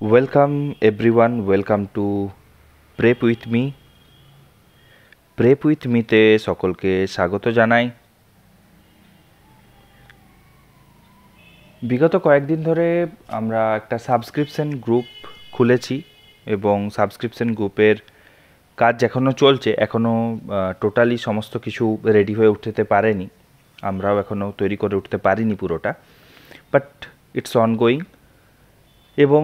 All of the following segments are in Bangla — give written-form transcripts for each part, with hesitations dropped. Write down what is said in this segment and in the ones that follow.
Welcome everyone, welcome to Prep with me. Prep with me তে সকলকে স্বাগত জানাই। বিগত কয়েকদিন ধরে আমরা একটা সাবস্ক্রিপশন গ্রুপ খুলেছি এবং সাবস্ক্রিপশন গ্রুপের কাজ এখনও চলছে, এখনও টোটালি সমস্ত কিছু রেডি হয়ে উঠতে পারেনি, আমরাও এখনও তৈরি করে উঠতে পারিনি পুরোটা, বাট ইটস অনগোয়িং এবং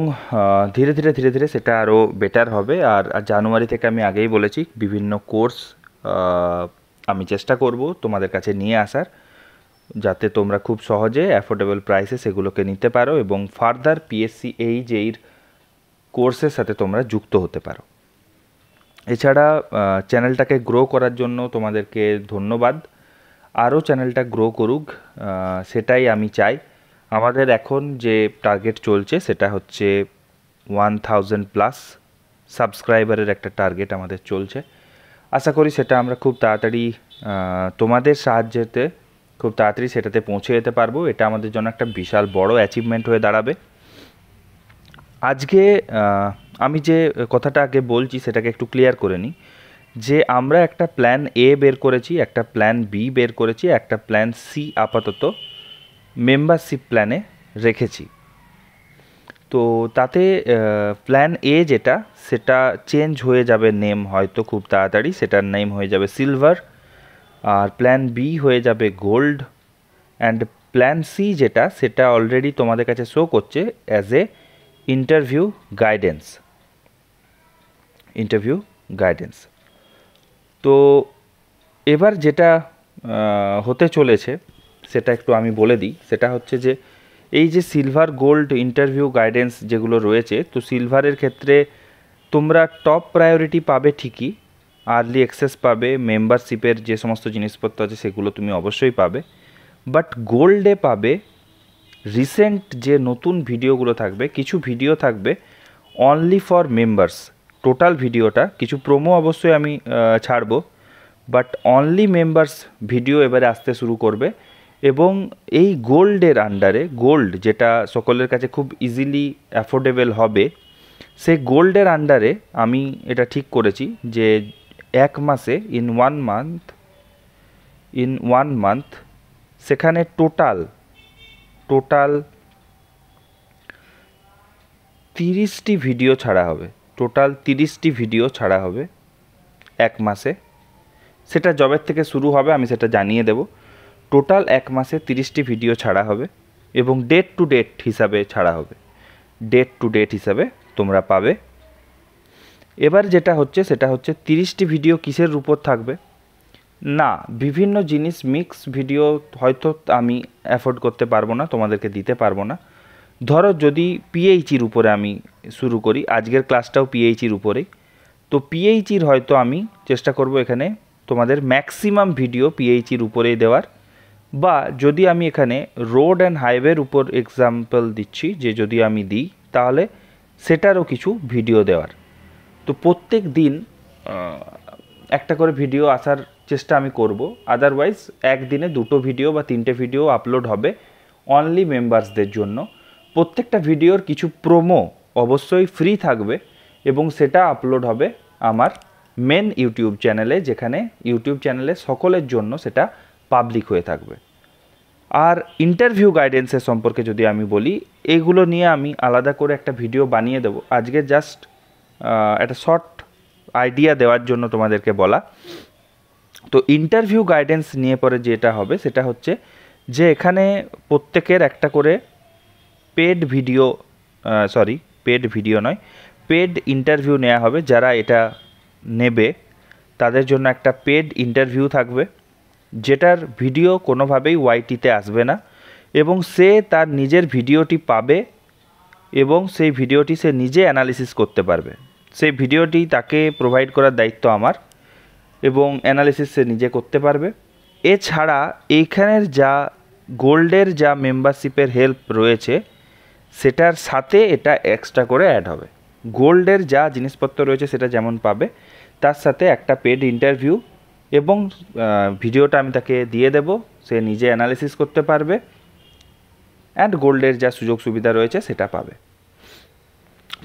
ধীরে ধীরে সেটা আরও বেটার হবে। আর জানুয়ারি থেকে আমি আগেই বলেছি বিভিন্ন কোর্স আমি চেষ্টা করব তোমাদের কাছে নিয়ে আসার, যাতে তোমরা খুব সহজে অ্যাফোর্ডেবল প্রাইসে সেগুলোকে নিতে পারো এবং ফার্দার পিএসসি এইর কোর্সের সাথে তোমরা যুক্ত হতে পারো। এছাড়া চ্যানেলটাকে গ্রো করার জন্য তোমাদেরকে ধন্যবাদ। আরও চ্যানেলটা গ্রো করুক, সেটাই আমি চাই। আমাদের এখন যে টার্গেট চলছে সেটা হচ্ছে 1000+ সাবস্ক্রাইবারের একটা টার্গেট আমাদের চলছে। আশা করি সেটা আমরা খুব তাড়াতাড়ি তোমাদের সাহায্যেতে খুব তাড়াতাড়ি সেটাতে পৌঁছে যেতে পারবো। এটা আমাদের জন্য একটা বিশাল বড় অ্যাচিভমেন্ট হয়ে দাঁড়াবে। আজকে আমি যে কথাটা আগে বলছি সেটাকে একটু ক্লিয়ার করে নিই, যে আমরা একটা প্ল্যান এ বের করেছি, একটা প্ল্যান বি বের করেছি, একটা প্ল্যান সি আপাতত মেম্বারশিপ প্ল্যানে রেখেছি। তো তাতে প্ল্যান এ যেটা সেটা চেঞ্জ হয়ে যাবে নেম হয়তো খুব তাড়াতাড়ি, সেটার নেম হয়ে যাবে সিলভার। আর প্ল্যান বি হয়ে যাবে গোল্ড। অ্যান্ড প্ল্যান সি যেটা সেটা অলরেডি তোমাদের কাছে শো করছে অ্যাজ এ ইন্টারভিউ গাইডেন্স। তো এবার যেটা হতে চলেছে সেটা একটু আমি বলে দিই। সেটা হচ্ছে যে এই যে সিলভার গোল্ড ইন্টারভিউ গাইডেন্স যেগুলো রয়েছে, তো সিলভারের ক্ষেত্রে তোমরা টপ প্রায়োরিটি পাবে ঠিকই, আর্লি অ্যাক্সেস পাবে, মেম্বারশিপের যে সমস্ত জিনিসপত্র আছে সেগুলো তুমি অবশ্যই পাবে, বাট গোল্ডে পাবে রিসেন্ট যে নতুন ভিডিওগুলো থাকবে, কিছু ভিডিও থাকবে অনলি ফর মেম্বার্স। টোটাল ভিডিওটা, কিছু প্রোমো অবশ্যই আমি ছাড়বো, বাট অনলি মেম্বার্স ভিডিও এবারে আসতে শুরু করবে। এবং এই গোল্ডের আন্ডারে, গোল্ড যেটা সকলের কাছে খুব ইজিলি অ্যাফোর্ডেবল হবে, সেই গোল্ডের আন্ডারে আমি এটা ঠিক করেছি যে এক মাসে ইন ওয়ান মান্থ সেখানে টোটাল 30টি ভিডিও ছাড়া হবে। টোটাল 30টি ভিডিও ছাড়া হবে এক মাসে। সেটা জবের থেকে শুরু হবে, আমি সেটা জানিয়ে দেব। টোটাল এক মাসে 30টি ভিডিও ছাড়া হবে এবং ডেট টু ডেট হিসাবে ছাড়া হবে। ডেট টু ডেট হিসাবে তোমরা পাবে। এবার যেটা হচ্ছে সেটা হচ্ছে 30টি ভিডিও কিসের উপর থাকবে না, বিভিন্ন জিনিস মিক্স ভিডিও হয়তো আমি অ্যাফোর্ড করতে পারবো না, তোমাদেরকে দিতে পারবো না। ধরো যদি পিএইচির উপরে আমি শুরু করি, আজকের ক্লাসটাও পিএইচির উপরেই, তো পিএইচির হয়তো আমি চেষ্টা করব এখানে তোমাদের ম্যাক্সিমাম ভিডিও পিএইচির উপরেই দেওয়ার। বা যদি আমি এখানে রোড অ্যান্ড হাইওয়ের উপর এক্সাম্পল দিচ্ছি, যে যদি আমি দিই তাহলে সেটারও কিছু ভিডিও দেওয়ার। তো প্রত্যেক দিন একটা করে ভিডিও আসার চেষ্টা আমি করব। আদারওয়াইজ একদিনে 2টো ভিডিও বা 3টে ভিডিও আপলোড হবে অনলি মেম্বার্সদের জন্য। প্রত্যেকটা ভিডিওর কিছু প্রোমো অবশ্যই ফ্রি থাকবে এবং সেটা আপলোড হবে আমার মেন ইউটিউব চ্যানেলে, যেখানে ইউটিউব চ্যানেলে সকলের জন্য সেটা পাবলিক হয়ে থাকবে। আর ইন্টারভিউ গাইডেন্সের সম্পর্কে যদি আমি বলি, এগুলো নিয়ে আমি আলাদা করে একটা ভিডিও বানিয়ে দেবো। আজকে জাস্ট একটা শর্ট আইডিয়া দেওয়ার জন্য তোমাদেরকে বলা। তো ইন্টারভিউ গাইডেন্স নিয়ে পরে যেটা হবে সেটা হচ্ছে যে এখানে প্রত্যেকের একটা করে পেড ইন্টারভিউ নেওয়া হবে। যারা এটা নেবে তাদের জন্য একটা পেড ইন্টারভিউ থাকবে, যেটার ভিডিও কোনোভাবেই ওয়াইটিতে আসবে না এবং সে তার নিজের ভিডিওটি পাবে এবং সেই ভিডিওটি সে নিজে অ্যানালিসিস করতে পারবে। সেই ভিডিওটি তাকে প্রোভাইড করার দায়িত্ব আমার এবং অ্যানালিসিস সে নিজে করতে পারবে। এছাড়া এইখানের যা গোল্ডের যা মেম্বারশিপের হেল্প রয়েছে সেটার সাথে এটা এক্সট্রা করে অ্যাড হবে। গোল্ডের যা জিনিসপত্র রয়েছে সেটা যেমন পাবে, তার সাথে একটা পেড ইন্টারভিউ এবং ভিডিওটা আমি তাকে দিয়ে দেব, সে নিজে অ্যানালিসিস করতে পারবে অ্যান্ড গোল্ডের যা সুযোগ সুবিধা রয়েছে সেটা পাবে।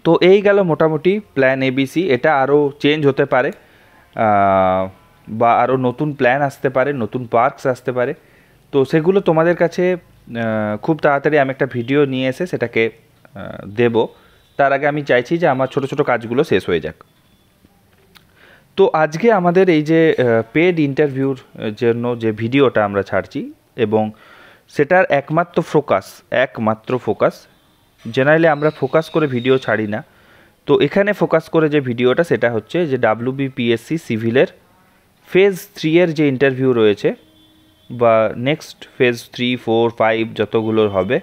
তো এই গেল মোটামুটি প্ল্যান এবিসি। এটা আরও চেঞ্জ হতে পারে, বা আরও নতুন প্ল্যান আসতে পারে, নতুন পার্কস আসতে পারে। তো সেগুলো তোমাদের কাছে খুব তাড়াতাড়ি আমি একটা ভিডিও নিয়ে এসে সেটাকে দেব। তার আগে আমি চাইছি যে আমার ছোটো ছোটো কাজগুলো শেষ হয়ে যাক। তো আজকে আমাদের এই যে পেড ইন্টারভিউর জন্য যে ভিডিওটা আমরা ছাড়ছি, এবং সেটার একমাত্র ফোকাস জেনারেলি আমরা ফোকাস করে ভিডিও ছাড়ি না। তো এখানে ফোকাস করে যে ভিডিওটা সেটা হচ্ছে যে WBPSC সিভিলের ফেজ 3 এর যে ইন্টারভিউ রয়েছে, বা নেক্সট ফেজ 3, 4, 5 যতগুলোর হবে,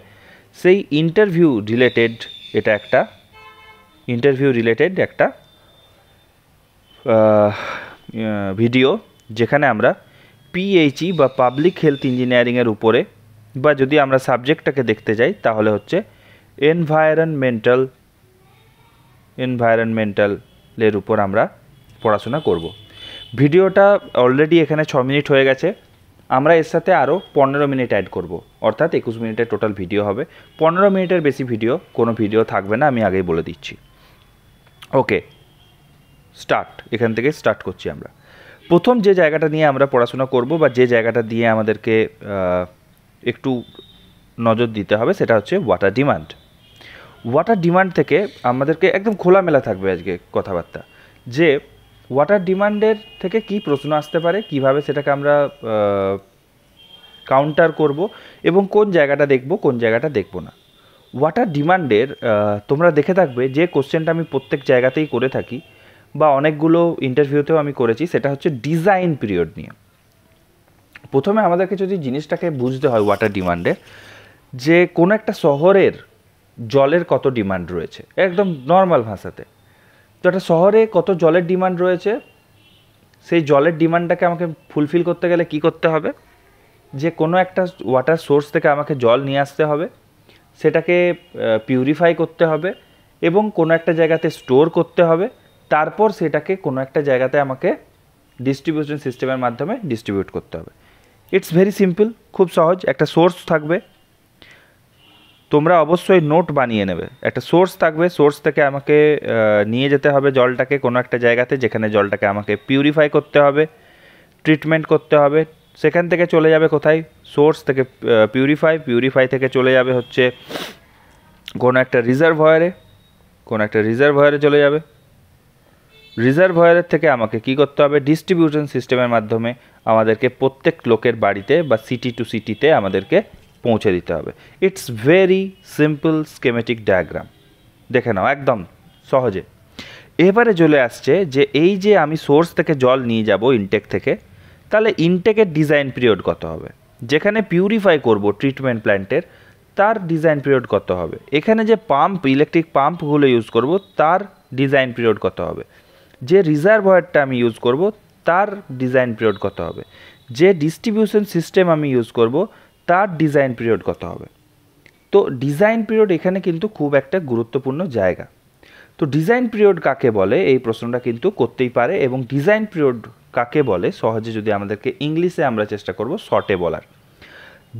সেই ইন্টারভিউ রিলেটেড একটা ভিডিও, যেখানে আমরা PHE বা পাবলিক হেলথ ইঞ্জিনিয়ারিংয়ের উপরে, বা যদি আমরা সাবজেক্টটাকে দেখতে যাই তাহলে হচ্ছে এনভায়রনমেন্টালের উপর আমরা পড়াশোনা করব। ভিডিওটা অলরেডি এখানে 6 মিনিট হয়ে গেছে। আমরা এর সাথে আরও 15 মিনিট অ্যাড করব, অর্থাৎ 21 মিনিটের টোটাল ভিডিও হবে। 15 মিনিটের বেশি কোনো ভিডিও থাকবে না, আমি আগেই বলে দিচ্ছি। ওকে, এখান থেকে স্টার্ট করছি আমরা। প্রথম যে জায়গাটা নিয়ে আমরা পড়াশোনা করব, বা যে জায়গাটা দিয়ে আমাদেরকে একটু নজর দিতে হবে, সেটা হচ্ছে ওয়াটার ডিমান্ড থেকে আমাদেরকে একদম খোলামেলা থাকবে আজকে কথাবার্তা, যে ওয়াটার ডিমান্ডের থেকে কি প্রশ্ন আসতে পারে, কিভাবে সেটাকে আমরা কাউন্টার করব, এবং কোন জায়গাটা দেখব, কোন জায়গাটা দেখব না। ওয়াটার ডিমান্ডের তোমরা দেখে থাকবে যে কোশ্চেনটা আমি প্রত্যেক জায়গাতেই করে থাকি, বা অনেকগুলো ইন্টারভিউতেও আমি করেছি, সেটা হচ্ছে ডিজাইন পিরিয়ড নিয়ে। প্রথমে আমাদেরকে যদি জিনিসটাকে বুঝতে হয় ওয়াটার ডিমান্ডের, যে কোনো একটা শহরের জলের কত ডিমান্ড রয়েছে, একদম নর্মাল ভাষাতে। তো একটা শহরে কত জলের ডিমান্ড রয়েছে, সেই জলের ডিমান্ডটাকে আমাকে ফুলফিল করতে গেলে কি করতে হবে, যে কোনো একটা ওয়াটার সোর্স থেকে আমাকে জল নিয়ে আসতে হবে, সেটাকে পিউরিফাই করতে হবে, এবং কোনো একটা জায়গাতে স্টোর করতে হবে, তারপর সেটাকে কোনো একটা জায়গাতে আমাকে ডিস্ট্রিবিউশন সিস্টেমের মাধ্যমে ডিস্ট্রিবিউট করতে হবে। ইটস ভেরি সিম্পল, খুব সহজ। একটা সোর্স থাকবে, তোমরা অবশ্যই নোট বানিয়ে নেবে। একটা সোর্স থাকবে, সোর্স থেকে আমাকে নিয়ে যেতে হবে জলটাকে কোনো একটা জায়গাতে, যেখানে জলটাকে আমাকে পিউরিফাই করতে হবে, ট্রিটমেন্ট করতে হবে। সেখান থেকে চলে যাবে কোথায়, সোর্স থেকে পিউরিফাই থেকে চলে যাবে হচ্ছে কোনো একটা রিজার্ভয়ারে চলে যাবে। রিজার্ভয়ারের থেকে আমাকে কি করতে হবে, ডিস্ট্রিবিউশন সিস্টেমের মাধ্যমে আমাদেরকে প্রত্যেক লোকের বাড়িতে বা সিটি টু সিটিতে আমাদেরকে পৌঁছে দিতে হবে। It's very simple schematic diagram, দেখে নাও একদম সহজে। এবারে চলে আসছে যে এই যে আমি সোর্স থেকে জল নিয়ে যাব ইনটেক থেকে, তাহলে ইনটেকের ডিজাইন পিরিয়ড কত হবে, যেখানে পিউরিফাই করব ট্রিটমেন্ট প্ল্যান্টের, তার ডিজাইন পিরিয়ড কত হবে, এখানে যে ইলেকট্রিক পাম্পগুলো ইউজ করব তার ডিজাইন পিরিয়ড কত হবে, যে রিজার্ভয়ারটা আমি ইউজ করব তার ডিজাইন পিরিয়ড কত হবে, যে ডিস্ট্রিবিউশন সিস্টেম আমি ইউজ করব তার ডিজাইন পিরিয়ড কত হবে। তো ডিজাইন পিরিয়ড এখানে কিন্তু খুব একটা গুরুত্বপূর্ণ জায়গা। তো ডিজাইন পিরিয়ড কাকে বলে, এই প্রশ্নটা কিন্তু করতেই পারে। এবং ডিজাইন পিরিয়ড কাকে বলে, সহজে যদি আমাদেরকে ইংলিশে আমরা চেষ্টা করব শর্টে বলার,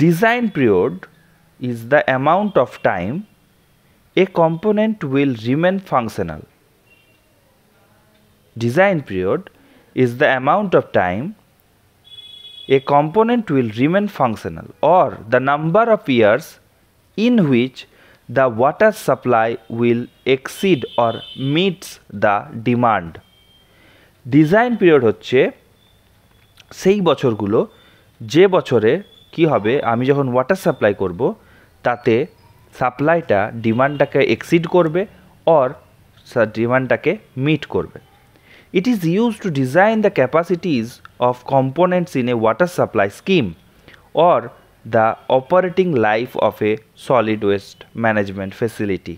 design period is the amount of time A component will remain functional. Design period is the amount of time a component will remain functional, or the number of years in which the water supply will exceed or meets the demand. Design period হচ্ছে সেই বছরগুলো যে বছরে কি হবে, আমি যখন ওয়াটার সাপ্লাই করব তাতে সাপ্লাইটা ডিমান্ডটাকে এক্সিড করবে, অর ডিমান্ডটাকে মিট করবে। It is used to design the capacities of components in a water supply scheme or the operating life of a solid waste management facility.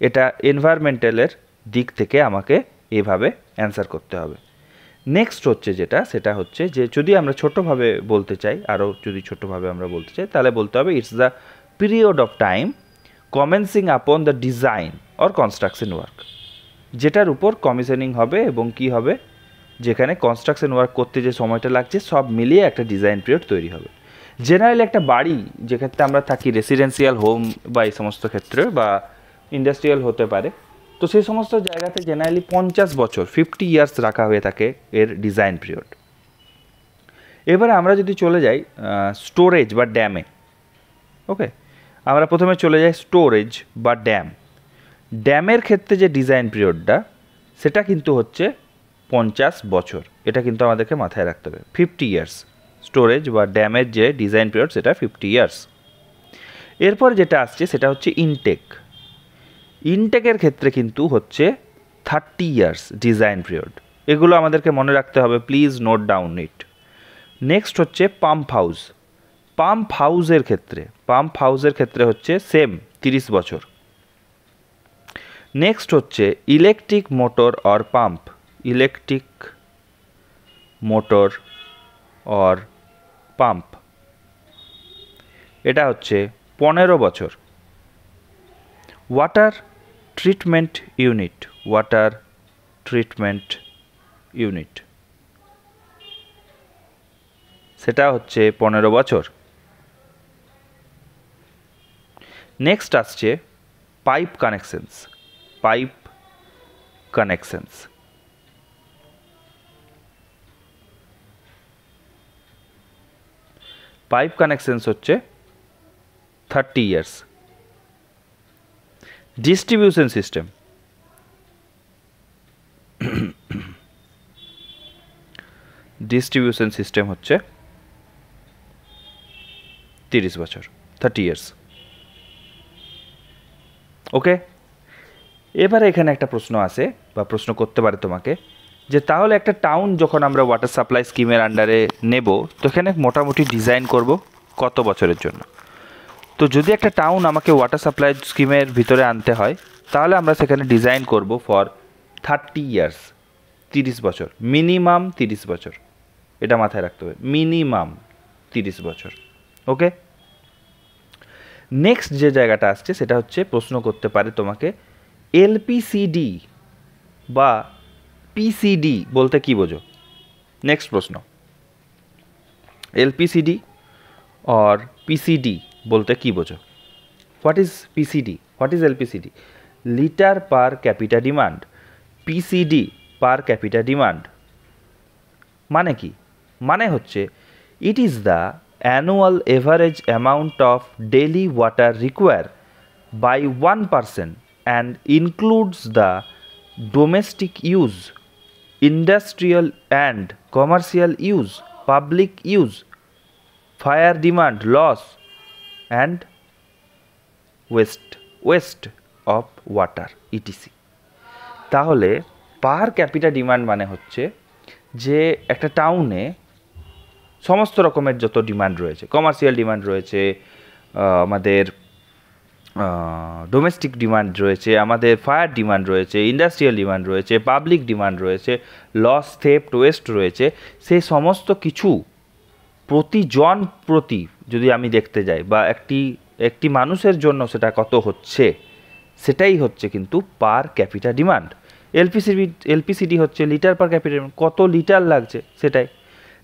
এটা এনভায়রনমেন্টালের দিক থেকে আমাকে এভাবে অ্যান্সার করতে হবে। নেক্সট হচ্ছে সেটা হচ্ছে যে যদি আমরা ছোটোভাবে বলতে চাই, তাহলে বলতে হবে it's the period of time commencing upon the design or construction work, যেটার উপর কমিশনিং হবে এবং কি হবে, যেখানে কনস্ট্রাকশন ওয়ার্ক করতে যে সময়টা লাগছে সব মিলিয়ে একটা ডিজাইন পিরিয়ড তৈরি হবে। জেনারেলি একটা বাড়ি যেক্ষেত্রে আমরা থাকি, রেসিডেন্সিয়াল হোম বা এই সমস্ত ক্ষেত্রে, বা ইন্ডাস্ট্রিয়াল হতে পারে, তো সেই সমস্ত জায়গাতে জেনারেলি 50 বছর 50 ইয়ার্স রাখা হয়ে থাকে এর ডিজাইন পিরিয়ড। এবারে আমরা যদি চলে যাই স্টোরেজ বা ড্যামে, ওকে, আমরা প্রথমে চলে যাই স্টোরেজ বা ড্যাম। ড্যামের ক্ষেত্রে যে ডিজাইন পিরিয়ডটা সেটা কিন্তু হচ্ছে 50 বছর, এটা কিন্তু আমাদেরকে মাথায় রাখতে হবে। 50 ইয়ার্স স্টোরেজ বা ড্যামের যে ডিজাইন পিরিয়ড সেটা 50 ইয়ার্স। এরপর যেটা আসছে সেটা হচ্ছে ইনটেক। ইনটেকের ক্ষেত্রে কিন্তু হচ্ছে 30 ইয়ার্স ডিজাইন পিরিয়ড। এগুলো আমাদেরকে মনে রাখতে হবে, please note down it. Next হচ্ছে পাম্প হাউস। পাম্প হাউসের ক্ষেত্রে হচ্ছে সেম 30 বছর। নেক্সট হচ্ছে electric motor or pump. Electric motor or pump, এটা হচ্ছে 15 বছর। ওয়াটার ট্রিটমেন্ট ইউনিট, সেটা হচ্ছে 15 বছর। নেক্সট আসছে পাইপ কানেকশনস। পাইপ কানেকশনস হচ্ছে 30 ইয়ার্স। ডিস্ট্রিবিউশন সিস্টেম, হচ্ছে 30 বছর, 30 ইয়ার্স। ওকে, এবারে এখানে একটা প্রশ্ন আসে বা প্রশ্ন করতে পারে তোমাকে, যে তাহলে একটা টাউন যখন আমরা ওয়াটার সাপ্লাই স্কিমের আন্ডারে নেব, তো এখানে মোটামুটি ডিজাইন করব কত বছরের জন্য। তো যদি একটা টাউন আমাকে ওয়াটার সাপ্লাই স্কিমের ভিতরে আনতে হয়, তাহলে আমরা সেখানে ডিজাইন করব ফর 30 ইয়ার্স, 30 বছর, মিনিমাম 30 বছর, এটা মাথায় রাখতে হবে, মিনিমাম 30 বছর। ওকে, নেক্সট যে জায়গাটা আসছে সেটা হচ্ছে প্রশ্ন করতে পারে তোমাকে, এলপিসিডি বা পিসিডি বলতে কি বোঝো? নেক্সট প্রশ্ন, এলপিসিডি অর পিসিডি বলতে কি বোঝো? What is PCD, what is LPCD? Litre per capita demand. PCD per capita demand মানে কি? মানে হচ্ছে it is the annual average amount of daily water require by 1% and includes the domestic use, industrial and commercial use, public use, fire demand loss and waste of water etc. তাহলে পার ক্যাপিটা ডিমান্ড মানে হচ্ছে যে একটা টাউনে সমস্ত রকমের যত ডিমান্ড রয়েছে, কমার্শিয়াল ডিমান্ড রয়েছে, আমাদের ডোমেস্টিক ডিমান্ড রয়েছে, আমাদের ফায়ার ডিমান্ড রয়েছে, ইন্ডাস্ট্রিয়াল ডিমান্ড রয়েছে, পাবলিক ডিমান্ড রয়েছে, লস, থেফট, ওয়েস্ট রয়েছে, সেই সমস্ত কিছু প্রতিজন প্রতি যদি আমি দেখতে যাই বা একটি মানুষের জন্য সেটা কত হচ্ছে, সেটাই হচ্ছে কিন্তু পার ক্যাপিটা ডিমান্ড। এলপিসিডি হচ্ছে লিটার পার ক্যাপিটা ডিমান্ড, কত লিটার লাগছে সেটাই।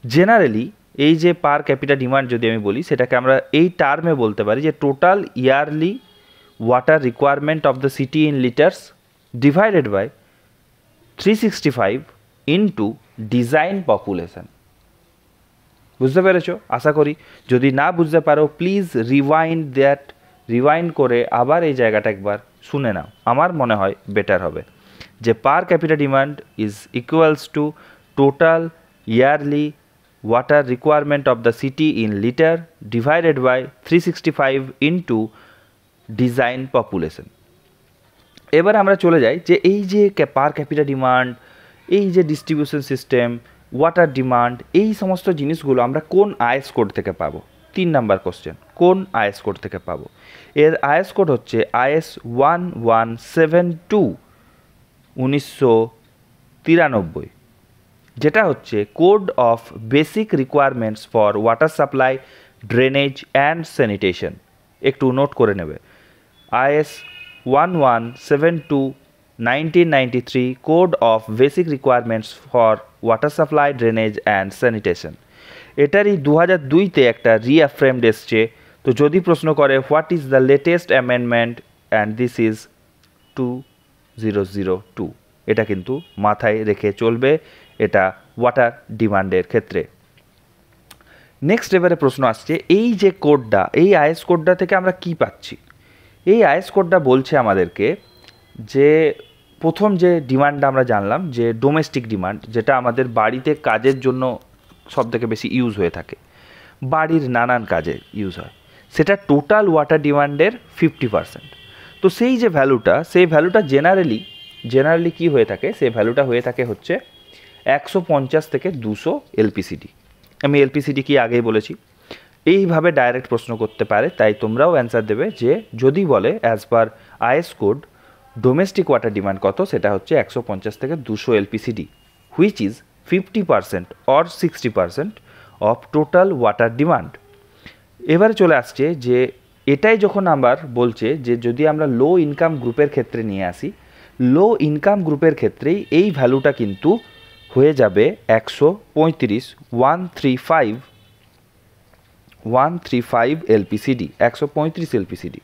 জেনারেলি এই যে পার ক্যাপিটা ডিমান্ড যদি আমি বলি, সেটাকে আমরা এই টার্মে বলতে পারি যে total yearly water requirement of the city in litres divided by 365 into design population. বুঝতে পেরেছো আশা করি? যদি না বুঝতে পারো প্লিজ রিওয়াইন্ড করে আবার এই জায়গাটা একবার শুনে নাও, আমার মনে হয় বেটার হবে। যে পার capita demand is equals to total yearly water requirement of the city in liter divided by 365 into design population। এবার আমরা চলে যাই যে এই যে পার ক্যাপিটা ডিমান্ড, এই যে ডিস্ট্রিবিউশন সিস্টেম, ওয়াটার ডিমান্ড, এই সমস্ত জিনিসগুলো আমরা কোন আইএস কোড থেকে পাবো? 3 নাম্বার কোশ্চেন, কোন আইএস কোড থেকে পাবো? এর আইএস কোড হচ্ছে IS 1172 1993, যেটা হচ্ছে code of basic requirements for water supply, drainage and sanitation. একটু নোট করে নেবে, IS 1172 1993 code of basic requirements for water supply, drainage and sanitation. এটারই 2002-তে একটা রিঅ্যাফ্রেমড এসছে। তো যদি প্রশ্ন করে what is the latest amendment, and this is 0.002। এটা কিন্তু মাথায় রেখে চলবে, এটা ওয়াটার ডিমান্ডের ক্ষেত্রে। নেক্সট এবারে প্রশ্ন আসছে, এই যে কোডটা, এই আইএস কোডটা থেকে আমরা কি পাচ্ছি? এই আইএস কোডটা বলছে আমাদেরকে যে প্রথম যে ডিমান্ডটা আমরা জানলাম যে ডোমেস্টিক ডিমান্ড, যেটা আমাদের বাড়িতে কাজের জন্য সবথেকে বেশি ইউজ হয়ে থাকে, বাড়ির নানান কাজে ইউজ হয়, সেটা টোটাল ওয়াটার ডিমান্ডের 50%। তো সেই যে ভ্যালুটা, সেই ভ্যালুটা জেনারেলি কী হয়ে থাকে, সেই ভ্যালুটা হয়ে থাকে হচ্ছে 150 থেকে 200 এলপিসিডি। আমি এলপিসিডি কি আগেই বলেছি। এইভাবে ডাইরেক্ট প্রশ্ন করতে পারে, তাই তোমরাও অ্যান্সার দেবে যে যদি বলে as per IS code domestic water demand কত, সেটা হচ্ছে 150 থেকে 200 LPCD, which is 50% or 60% of total water demand. এবারে চলে আসছে যে এটাই যখন আবার বলছে যে যদি আমরা লো ইনকাম গ্রুপের ক্ষেত্রে নিয়ে আসি, লো ইনকাম গ্রুপের ক্ষেত্রেই এই ভ্যালুটা কিন্তু হয়ে যাবে 135 এলপিসিডি, 135 এলপিসিডি।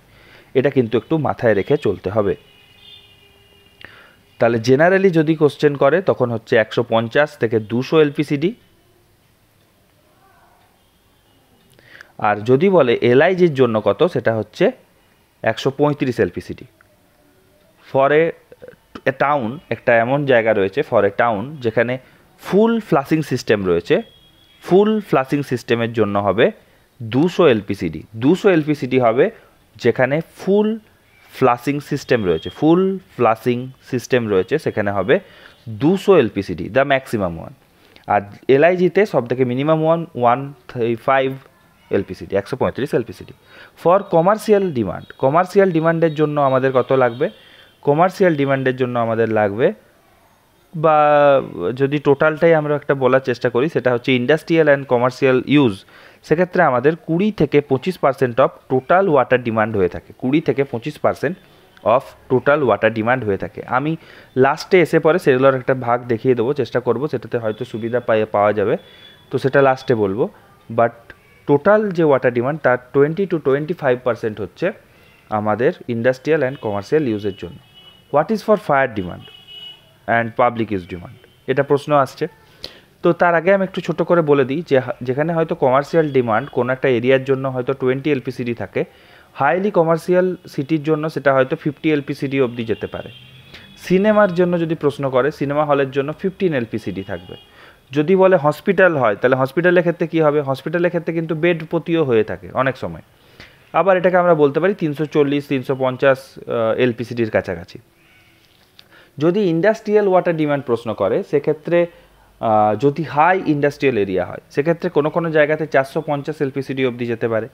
এটা কিন্তু একটু মাথায় রেখে চলতে হবে। তাহলে জেনারেলি যদি কোশ্চেন করে তখন হচ্ছে 150 থেকে 200 এলপিসিডি, আর যদি বলে এলআইজির জন্য কত, সেটা হচ্ছে 135 এলপিসিডি। ফর এ টাউন, একটা এমন জায়গা রয়েছে ফর এ টাউন যেখানে ফুল ফ্লাশিং সিস্টেম রয়েছে, ফুল ফ্লাশিং সিস্টেমের জন্য হবে 200 এলপিসিডি। 200 এলপিসিডি হবে যেখানে ফুল ফ্লাশিং সিস্টেম রয়েছে, সেখানে হবে 200 এলপিসিডি, দ্য ম্যাক্সিমাম ওয়ান। আর এলআইজিতে সব থেকে মিনিমাম ওয়ান 135 এলপিসিডি, 135 এলপিসিডি। ফর কমার্শিয়াল ডিমান্ডের জন্য আমাদের কত লাগবে? কমার্শিয়াল ডিমান্ডের জন্য আমাদের লাগবে, বা যদি টোটালটাই আমরা একটা বলার চেষ্টা করি, সেটা হচ্ছে ইন্ডাস্ট্রিয়াল অ্যান্ড কমার্শিয়াল ইউজ, সেক্ষেত্রে আমাদের 20 থেকে 25% অফ টোটাল ওয়াটার ডিমান্ড হয়ে থাকে। 20 থেকে 25% অফ টোটাল ওয়াটার ডিমান্ড হয়ে থাকে। আমি লাস্টে এসে পরে সেগুলোর একটা ভাগ দেখিয়ে দেবো, চেষ্টা করব, সেটাতে হয়তো সুবিধা পাওয়া যাবে, তো সেটা লাস্টে বলবো। বাট টোটাল যে ওয়াটার ডিমান্ড তার 20 to 25% হচ্ছে আমাদের ইন্ডাস্ট্রিয়াল অ্যান্ড কমার্শিয়াল ইউজের জন্য। What is for fire demand and public use demand, এটা প্রশ্ন আসছে। তো তার আগে আমি একটু ছোটো করে বলে দিই যে যেখানে হয়তো কমার্শিয়াল ডিমান্ড কোনো একটা এরিয়ার জন্য হয়তো 20 এলপিসিডি থাকে, হাইলি কমার্শিয়াল সিটির জন্য সেটা হয়তো 50 এলপিসিডি অবধি যেতে পারে। সিনেমার জন্য যদি প্রশ্ন করে, সিনেমা হলের জন্য 15 এলপিসিডি থাকবে। যদি বলে হসপিটাল হয়, তাহলে হসপিটালের ক্ষেত্রে কী হবে? হসপিটালের ক্ষেত্রে কিন্তু বেড প্রতিও হয়ে থাকে অনেক সময়, আবার এটাকে আমরা বলতে পারি 340-350 এলপিসিডির কাছাকাছি। যদি ইন্ডাস্ট্রিয়াল ওয়াটার ডিমান্ড প্রশ্ন করে, সেক্ষেত্রে যদি হাই ইন্ডাস্ট্রিয়াল এরিয়া হয়, সেক্ষেত্রে কোনো জায়গাতে 450 এলপিসিডি অবধি যেতে পারে।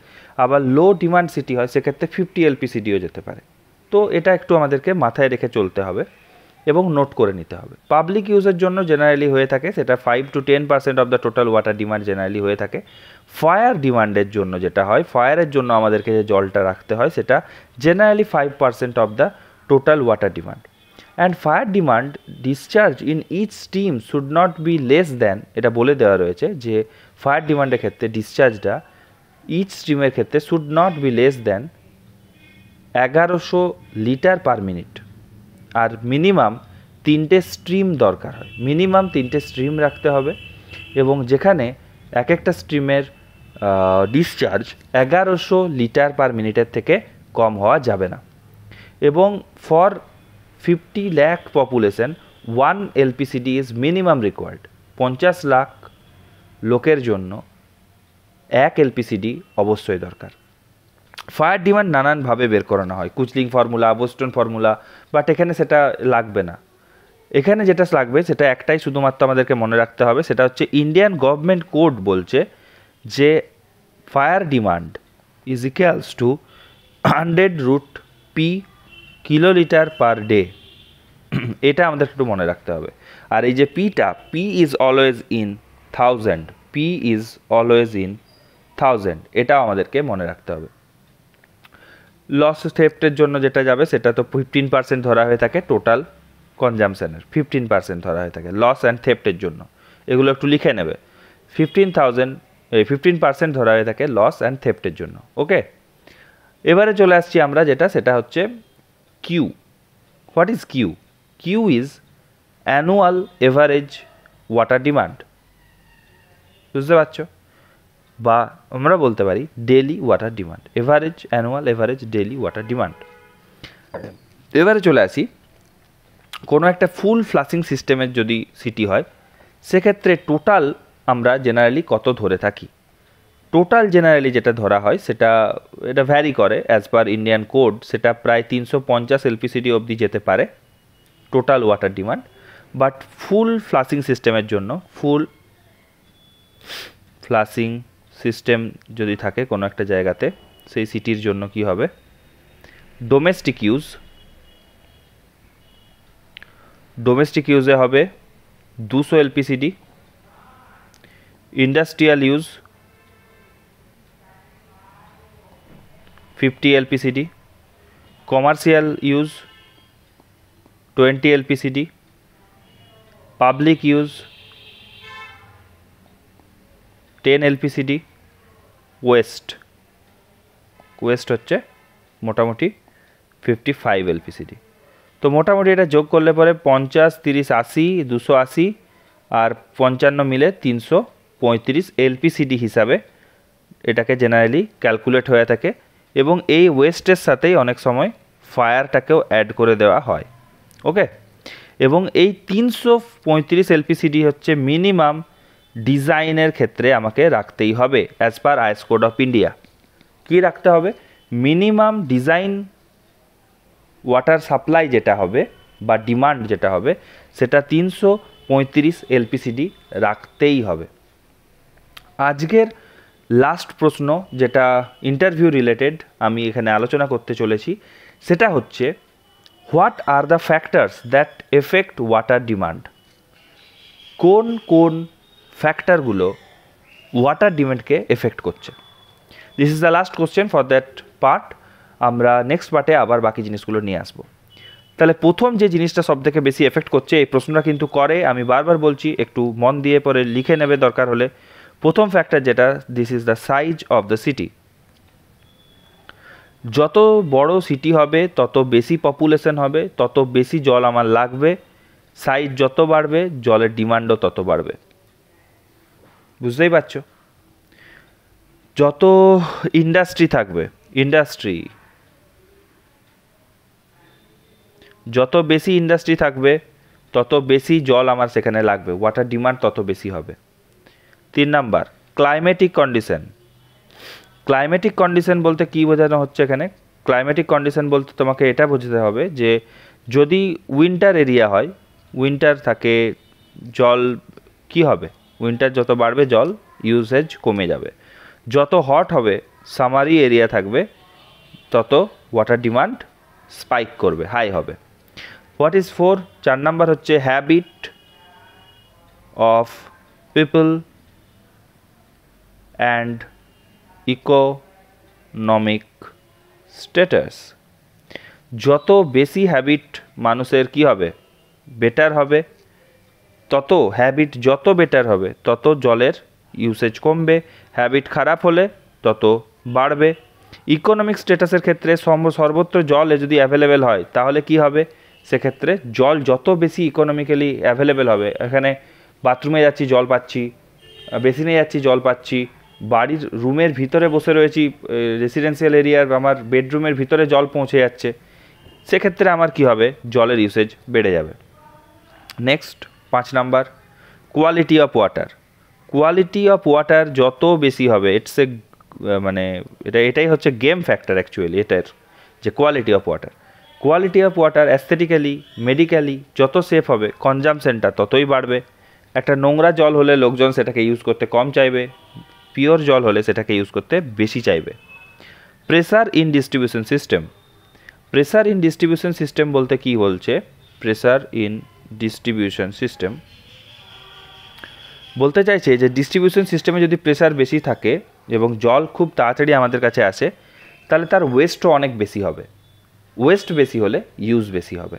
আবার লো ডিমান্ড সিটি হয়, সেক্ষেত্রে 50 এলপিসিডিও যেতে পারে। তো এটা একটু আমাদেরকে মাথায় রেখে চলতে হবে এবং নোট করে নিতে হবে। পাবলিক ইউজের জন্য জেনারেলি হয়ে থাকে সেটা 5 to 10% of the total water demand generally হয়ে থাকে। ফায়ার ডিমান্ডের জন্য যেটা হয়, ফায়ারের জন্য আমাদেরকে যে জলটা রাখতে হয়, সেটা generally 5% of the total water demand. And fire demand discharge in each stream should not be less than, এটা বলে দেওয়া রয়েছে যে ফায়ার ডিমান্ডের ক্ষেত্রে ডিসচার্জটা ইচ স্ট্রিমের ক্ষেত্রে should not be less than 1100 litre per minute. আর মিনিমাম 3টে স্ট্রিম দরকার হয়, মিনিমাম 3টে স্ট্রিম রাখতে হবে, এবং যেখানে এক একটা স্ট্রিমের ডিসচার্জ 1100 লিটার পার মিনিটের থেকে কম হওয়া যাবে না। এবং for 50 lakh population 1 LPCD is minimum required. 50 lakh লোকের জন্য 1 এলপিসিডি অবশ্যই দরকার। ফায়ার ডিমান্ড নানানভাবে বের করানো হয়, কুচলিং ফর্মুলা, বোস্টন ফর্মুলা, বাট এখানে সেটা লাগবে না। এখানে যেটা লাগবে সেটা একটাই শুধুমাত্র আমাদেরকে মনে রাখতে হবে, সেটা হচ্ছে ইন্ডিয়ান গভর্নমেন্ট কোড বলছে যে fire demand is equals to 100√P kilolitre per day. এটা আমাদের একটু মনে রাখতে হবে। আর এই যে পিটা, P is always in 1000, P is always in 1000, এটাও আমাদেরকে মনে রাখতে হবে। লস থেফটের জন্য যেটা যাবে সেটা তো 15% ধরা হয়ে থাকে টোটাল কনজামশনের, 15% ধরা হয়ে থাকে লস অ্যান্ড থেফটের জন্য। এগুলো একটু লিখে নেবে, 15% ধরা হয়ে থাকে লস অ্যান্ড থেফটের জন্য। ওকে, এবারে চলে আসছি আমরা সেটা হচ্ছে Q. What is Q? Q is annual average water demand. বুঝতে পারছো? বা আমরা বলতে পারি daily water demand, average, annual average daily water demand. এবারে চলে আসি, কোনো একটা ফুল ফ্লাশিং সিস্টেমের যদি সিটি হয় সেক্ষেত্রে টোটাল আমরা জেনারেলি কত ধরে থাকি। টোটাল জেনারেলি যেটা ধরা হয় সেটা এটা ভ্যারি করে অ্যাজ পার ইন্ডিয়ান কোড, সেটা প্রায় 350 এলপিসিডি অবধি যেতে পারে total water demand. But full flushing সিস্টেমের জন্য, ফুল ফ্লাশিং সিস্টেম যদি থাকে কোনো একটা জায়গাতে, সেই সিটির জন্য কি হবে, ডোমেস্টিক ইউজে হবে 200 LPCD, industrial use 50 LPCD, commercial use 20 LPCD, public use 10 LPCD, waste হচ্ছে মোটামুটি 55 এলপিসিডি। তো মোটামুটি এটা যোগ করলে পরে 50, 30, 80, 280 আর 55 মিলে 335 এলপিসিডি হিসাবে এটাকে জেনারেলি ক্যালকুলেট হয়ে থাকে। এবং এই ওয়েস্টের সাথেই অনেক সময় ফায়ারটাকেও অ্যাড করে দেওয়া হয়। ওকে, এবং এই 335 এলপিসিডি হচ্ছে মিনিমাম ডিজাইনের ক্ষেত্রে আমাকে রাখতেই হবে as per IS code of India. কী রাখতে হবে? মিনিমাম ডিজাইন ওয়াটার সাপ্লাই যেটা হবে বা ডিমান্ড যেটা হবে সেটা 335 এলপিসিডি রাখতেই হবে। আজকের লাস্ট প্রশ্ন যেটা ইন্টারভিউ রিলেটেড আমি এখানে আলোচনা করতে চলেছি সেটা হচ্ছে, what are the factors that effect water demand? কোন কোন ফ্যাক্টরগুলো ওয়াটার ডিমান্ডকে এফেক্ট করছে? This is the last question for that part. আমরা নেক্সট পার্টে আবার বাকি জিনিসগুলো নিয়ে আসবো। তাহলে প্রথম যে জিনিসটা সবথেকে বেশি এফেক্ট করছে, এই প্রশ্নটা কিন্তু করে, আমি বারবার বলছি, একটু মন দিয়ে পরে লিখে নেবে দরকার হলে। প্রথম ফ্যাক্টর যেটা, this is the size of the city. যত বড় সিটি হবে তত বেশি পপুলেশন হবে, তত বেশি জল আমার লাগবে। সাইজ যত বাড়বে জলের ডিমান্ডও তত বাড়বে। বুঝতেই পারছো? যত ইন্ডাস্ট্রি থাকবে, যত বেশি ইন্ডাস্ট্রি থাকবে তত বেশি জল আমার সেখানে লাগবে, ওয়াটার ডিমান্ড তত বেশি হবে। 3 number, climatic condition. Climatic condition বলতে কী বোঝানো হচ্ছে এখানে? ক্লাইমেটিক কন্ডিশন বলতে তোমাকে এটা বোঝাতে হবে যে যদি উইন্টার এরিয়া হয়, উইন্টার থাকে, জল কি হবে, উইন্টার যত বাড়বে জল ইউসেজ কমে যাবে। যত হট হবে, সামারি এরিয়া থাকবে, তত ওয়াটার ডিমান্ড স্পাইক করবে, হাই হবে। What is 4? 4 নাম্বার হচ্ছে habit of people and economic status. যত বেশি হ্যাবিট মানুষের কি হবে, বেটার হবে, তত হ্যাবিট যত বেটার হবে তত জলের ইউসেজ কমবে। হ্যাবিট খারাপ হলে তত বাড়বে। ইকোনমিক স্ট্যাটাসের ক্ষেত্রে সর্বত্র জল যদি অ্যাভেলেবেল হয় তাহলে কি হবে, সেক্ষেত্রে জল যত বেশি ইকোনমিক্যালি অ্যাভেলেবেল হবে, এখানে বাথরুমে যাচ্ছি জল পাচ্ছি, বেসিনে যাচ্ছি জল পাচ্ছি, বাড়ির রুমের ভিতরে বসে রয়েছি, রেসিডেন্সিয়াল এরিয়ার আমার বেডরুমের ভিতরে জল পৌঁছে যাচ্ছে, সেক্ষেত্রে আমার কি হবে, জলের ইউসেজ বেড়ে যাবে। Next 5 number, quality of water. Quality of water যত বেশি হবে, ইটস এ মানে এটাই হচ্ছে গেম ফ্যাক্টর অ্যাকচুয়ালি এটার, যে quality of water. Quality of water aesthetically, medically যত সেফ হবে, কনজামশনটা ততই বাড়বে। একটা নোংরা জল হলে লোকজন সেটাকে ইউজ করতে কম চাইবে, পিওর জল হলে সেটাকে ইউজ করতে বেশি চাইবে। Pressure in distribution system. Pressure in distribution system বলতে কি বলছে? প্রেসার ইন ডিস্ট্রিবিউশন সিস্টেম বলতে চাইছে যে ডিস্ট্রিবিউশন সিস্টেমে যদি প্রেসার বেশি থাকে এবং জল খুব তাড়াতাড়ি আমাদের কাছে আসে, তাহলে তার ওয়েস্টও অনেক বেশি হবে। ওয়েস্ট বেশি হলে ইউজ বেশি হবে।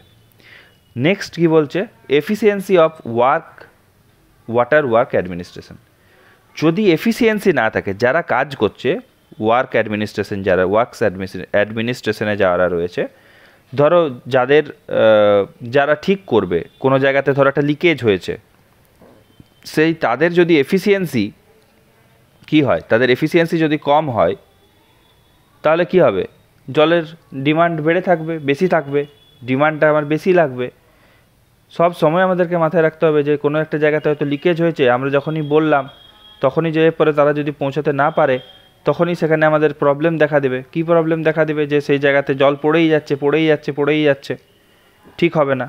নেক্সট কি বলছে? Efficiency of water work administration. যদি এফিসিয়েন্সি না থাকে, যারা কাজ করছে ওয়ার্ক অ্যাডমিনিস্ট্রেশন, যারা ওয়ার্কস অ্যাডমিনিস্ট্রেশনে যারা রয়েছে, ধরো যারা ঠিক করবে, কোনো জায়গাতে ধরো একটা লিকেজ হয়েছে, সেই তাদের যদি এফিসিয়েন্সি কী হয়, তাদের এফিসিয়েন্সি যদি কম হয়, তাহলে কি হবে, জলের ডিমান্ড বেড়ে থাকবে, বেশি থাকবে, ডিমান্ডটা আমার বেশি লাগবে। সব সময় আমাদেরকে মাথায় রাখতে হবে যে কোনো একটা জায়গাতে হয়তো লিকেজ হয়েছে, আমরা যখনই বললাম তখনই যে পরে তারা যদি পৌঁছাতে না পারে, তখনই সেখানে আমাদের প্রবলেম দেখা দেবে। কী প্রবলেম দেখা দেবে, যে সেই জায়গাতে জল পড়েই যাচ্ছে, পড়েই যাচ্ছে, পড়েই যাচ্ছে, ঠিক হবে না।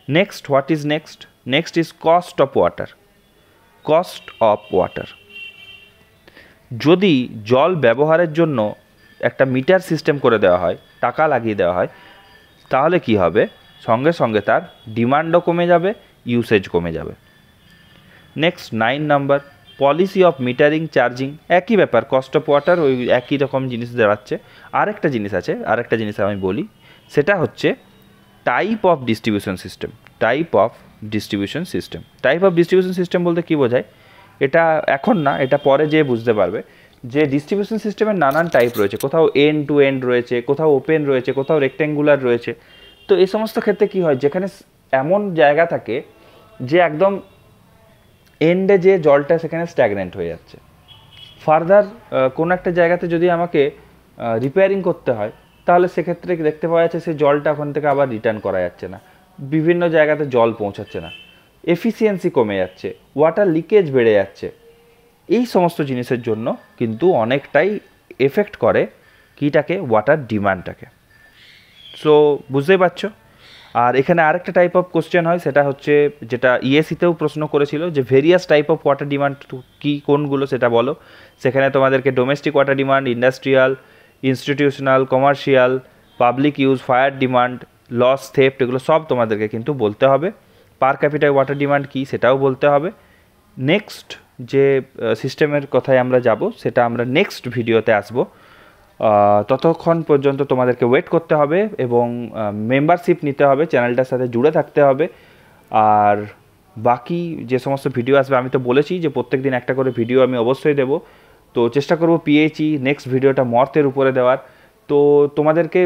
Next, what is next? Next is cost of water. Cost of water, যদি জল ব্যবহারের জন্য একটা মিটার সিস্টেম করে দেওয়া হয়, টাকা লাগিয়ে দেওয়া হয়, তাহলে কি হবে, সঙ্গে সঙ্গে তার ডিমান্ডও কমে যাবে, ইউসেজ কমে যাবে। Next 9 number, policy of metering charging. একই ব্যাপার, কস্ট অফ ওয়াটার ওই একই রকম জিনিস দাঁড়াচ্ছে। আরেকটা জিনিস আছে, আরেকটা জিনিস আমি বলি, সেটা হচ্ছে type of distribution system. Type of distribution system, type of distribution system বলতে কী বোঝায়, এটা এখন না, এটা পরে যেয়ে বুঝতে পারবে যে ডিস্ট্রিবিউশন সিস্টেমের নানান টাইপ রয়েছে। কোথাও এন্ড টু এন্ড রয়েছে, কোথাও ওপেন রয়েছে, কোথাও রেক্ট্যাঙ্গুলার রয়েছে। তো এই সমস্ত ক্ষেত্রে কী হয়, যেখানে এমন জায়গা থাকে যে একদম এন্ডে যে জলটা সেখানে স্ট্যাগনেন্ট হয়ে যাচ্ছে, ফার্দার কোনো একটা জায়গাতে যদি আমাকে রিপেয়ারিং করতে হয়, তাহলে সেক্ষেত্রে দেখতে পাওয়া যাচ্ছে সেই জলটা ওখান থেকে আবার রিটার্ন করা যাচ্ছে না, বিভিন্ন জায়গাতে জল পৌঁছাচ্ছে না, এফিসিয়েন্সি কমে যাচ্ছে, ওয়াটার লিকেজ বেড়ে যাচ্ছে। এই সমস্ত জিনিসের জন্য কিন্তু অনেকটাই এফেক্ট করে কীটাকে, ওয়াটার ডিমান্ডটাকে। সো বুঝতেই পারছো। আর এখানে আরেকটা টাইপ অফ কোশ্চেন হয়, সেটা হচ্ছে যেটা ইএসিতেও প্রশ্ন করেছিল, যে various type of water demand কী কোনগুলো সেটা বলো। সেখানে তোমাদেরকে domestic water demand, industrial, institutional, commercial, public use, fire demand, loss, theft, এগুলো সব তোমাদেরকে কিন্তু বলতে হবে। পার ক্যাপিটাল ওয়াটার ডিমান্ড কী সেটাও বলতে হবে। নেক্সট যে সিস্টেমের কথায় আমরা যাব, সেটা আমরা নেক্সট ভিডিওতে আসবো। ততক্ষণ পর্যন্ত তোমাদেরকে ওয়েট করতে হবে এবং মেম্বারশিপ নিতে হবে, চ্যানেলটার সাথে জুড়ে থাকতে হবে। আর বাকি যে সমস্ত ভিডিও আসবে, আমি তো বলেছি যে প্রত্যেক দিন একটা করে ভিডিও আমি অবশ্যই দেবো। তো চেষ্টা করব পিএইচই নেক্সট ভিডিওটা মর্থের উপরে দেওয়ার। তো তোমাদেরকে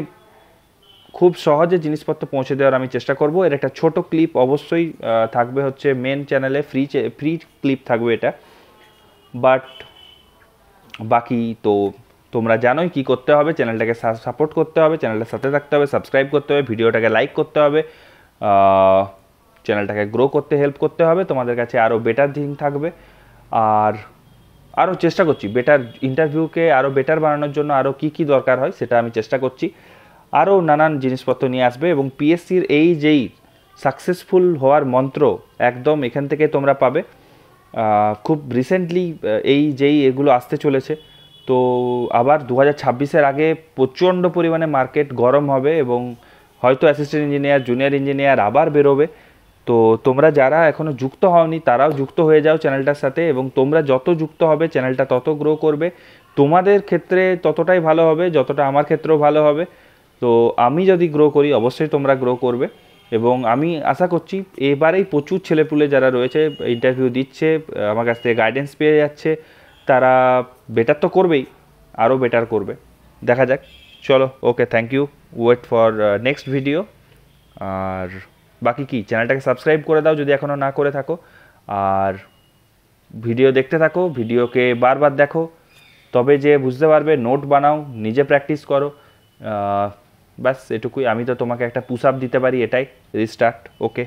খুব সহজে জিনিসপত্র পৌঁছে দেওয়ার আমি চেষ্টা করব। এর একটা ছোট ক্লিপ অবশ্যই থাকবে হচ্ছে মেন চ্যানেলে, ফ্রি ক্লিপ থাকবে এটা। বাট বাকি তো তোমরা জানোই কী করতে হবে, চ্যানেলটাকে সাপোর্ট করতে হবে, চ্যানেলটার সাথে থাকতে হবে, সাবস্ক্রাইব করতে হবে, ভিডিওটাকে লাইক করতে হবে, চ্যানেলটাকে গ্রো করতে হেল্প করতে হবে। তোমাদের কাছে আরও বেটার থিং থাকবে। আর আরও চেষ্টা করছি বেটার ইন্টারভিউকে আরও বেটার বানানোর জন্য আরও কী কী দরকার হয় সেটা আমি চেষ্টা করছি। আরও নানান জিনিসপত্র নিয়ে আসবে এবং পিএসসির এই যেই সাকসেসফুল হওয়ার মন্ত্র, একদম এখান থেকে তোমরা পাবে। খুব রিসেন্টলি এই যেই এগুলো আসতে চলেছে, তো আবার 2026-এর আগে প্রচণ্ড পরিমাণে মার্কেট গরম হবে এবং হয়তো অ্যাসিস্ট্যান্ট ইঞ্জিনিয়ার, জুনিয়র ইঞ্জিনিয়ার আবার বেরোবে। তো তোমরা যারা এখনও যুক্ত হওনি, তারাও যুক্ত হয়ে যাও চ্যানেলটার সাথে, এবং তোমরা যত যুক্ত হবে চ্যানেলটা তত গ্রো করবে। তোমাদের ক্ষেত্রে ততটাই ভালো হবে যতটা আমার ক্ষেত্রেও ভালো হবে। তো আমি যদি গ্রো করি, অবশ্যই তোমরা গ্রো করবে। এবং আমি আশা করছি এবারেই প্রচুর ছেলেপুলে যারা রয়েছে, ইন্টারভিউ দিচ্ছে, আমার কাছ থেকে গাইডেন্স পেয়ে যাচ্ছে, তারা বেটার তো করবেই, আরও বেটার করবে। দেখা যাক। চলো, okay, thank you, wait for next video. আর বাকি কি, চ্যানেলটাকে সাবস্ক্রাইব করে দাও যদি এখনও না করে থাকো, আর ভিডিও দেখতে থাকো, ভিডিওকে বারবার দেখো, তবে যে বুঝতে পারবে। নোট বানাও, নিজে প্র্যাকটিস করো, ব্যাস এটুকুই। আমি তো তোমাকে একটা পুশ আপ দিতে পারি, এটাই। রিস্টার্ট। ওকে।